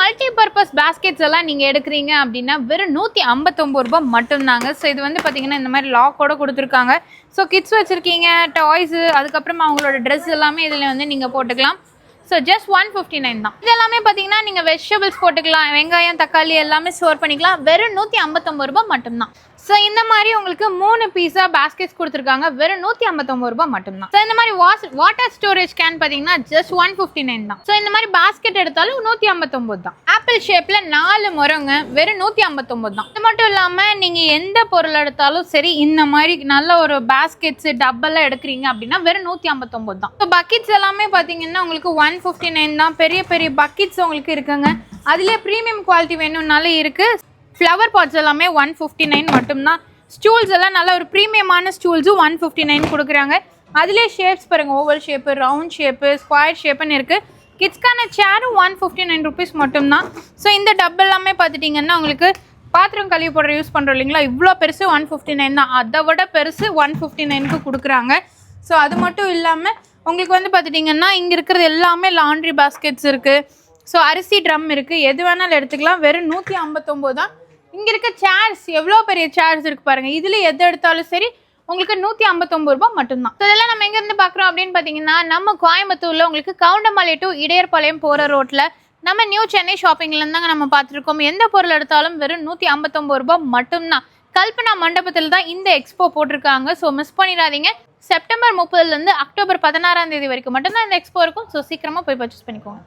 Multi purpose baskets எல்லாம் நீங்கள் எடுக்கிறீங்க அப்படின்னா வெறும் 159 ரூபாய் மட்டும்தாங்க. ஸோ இது வந்து பார்த்தீங்கன்னா இந்த மாதிரி லாக்கோட கொடுத்துருக்காங்க. ஸோ கிட்ஸ் வச்சுருக்கீங்க, டாய்ஸு, அதுக்கப்புறமா அவங்களோட ட்ரெஸ் எல்லாமே இதில் வந்து நீங்கள் போட்டுக்கலாம். ஸோ ஜஸ்ட் 159 தான். இது எல்லாமே பார்த்தீங்கன்னா நீங்கள் வெஜிடபிள்ஸ் போட்டுக்கலாம், வெங்காயம் தக்காளி எல்லாமே ஸ்டோர் பண்ணிக்கலாம். வெறும் 159 ரூபாய் மட்டும்தான். ஸோ இந்த மாதிரி உங்களுக்கு 3 பீஸா பேஸ்கெட்ஸ் கொடுத்துருக்காங்க. வெறும் 159 ரூபாய் மட்டும்தான். ஸோ இந்த மாதிரி வாட்டர் ஸ்டோரேஜ் கேன் பார்த்தீங்கன்னா ஜஸ்ட் 159 தான். ஸோ இந்த மாதிரி பேஸ்கெட் எடுத்தாலும் 159 தான். ஆப்பிள் ஷேப்ல 4 முறைங்க, வெறும் 159 தான். இது மட்டும் இல்லாமல் நீங்கள் எந்த பொருள் எடுத்தாலும் சரி, இந்த மாதிரி நல்ல ஒரு பேஸ்கெட்ஸ் டப்பெல்லாம் எடுக்கிறீங்க அப்படின்னா வெறும் 159 தான். ஸோ பக்கெட்ஸ் எல்லாமே பார்த்தீங்கன்னா உங்களுக்கு 159 தான். பெரிய பெரிய பக்கெட்ஸ் உங்களுக்கு இருக்குங்க. அதுலேயே ப்ரீமியம் குவாலிட்டி வேணும்னாலும் இருக்குது. ஃப்ளவர் பாட்ஸ் எல்லாமே 159 மட்டும்தான். ஸ்டூல்ஸ் எல்லாம் நல்ல ஒரு ப்ரீமியமான ஸ்டூல்ஸும் 159 கொடுக்குறாங்க. அதிலே ஷேப்ஸ் பாருங்கள், oval shape, round shape, square ஷேப்புன்னு இருக்குது. கிட்ஸ்க்கான சேரும் 159 ருபீஸ் மட்டும்தான். ஸோ இந்த டப் எல்லாமே பார்த்துட்டிங்கன்னா உங்களுக்கு பாத்திரம் கழுவி போடுற யூஸ் பண்ணுறோம் இல்லைங்களா, இவ்வளோ பெருசு 159 தான். அதை விட பெருசு 159க்கு கொடுக்குறாங்க. ஸோ அது மட்டும் இல்லாமல் உங்களுக்கு வந்து பார்த்துட்டிங்கன்னா இங்கே இருக்கிறது எல்லாமே லாண்ட்ரி பேஸ்கெட்ஸ் இருக்குது. ஸோ அரிசி ட்ரம் இருக்குது, எது வேணாலும் எடுத்துக்கலாம். வெறும் 159 தான். இங்கே இருக்க சேர்ஸ் எவ்வளோ பெரிய சேர்ஸ் இருக்குது பாருங்கள். இதில் எது எடுத்தாலும் சரி உங்களுக்கு 159 ரூபாய் மட்டும்தான். ஸோ இதெல்லாம் நம்ம எங்கேருந்து பார்க்குறோம் அப்படின்னு பார்த்தீங்கன்னா நம்ம கோயம்புத்தூரில் உங்களுக்கு கவுண்டமலை டு இடையர்பாளையம் போகிற ரோட்டில் நம்ம நியூ சென்னை ஷாப்பிங்லேருந்து தாங்க நம்ம பார்த்துருக்கோம். எந்த பொருள் எடுத்தாலும் வெறும் 159 ரூபாய் மட்டும்தான். கல்பனா மண்டபத்தில் தான் இந்த எக்ஸ்போ போட்டிருக்காங்க. ஸோ மிஸ் பண்ணிடாதீங்க. செப்டம்பர் 30 அக்டோபர் 16 வரைக்கும் மட்டும்தான் இந்த எக்ஸ்போ இருக்கும். ஸோ சீக்கிரமாக போய் பர்ச்சேஸ் பண்ணிக்கோங்க.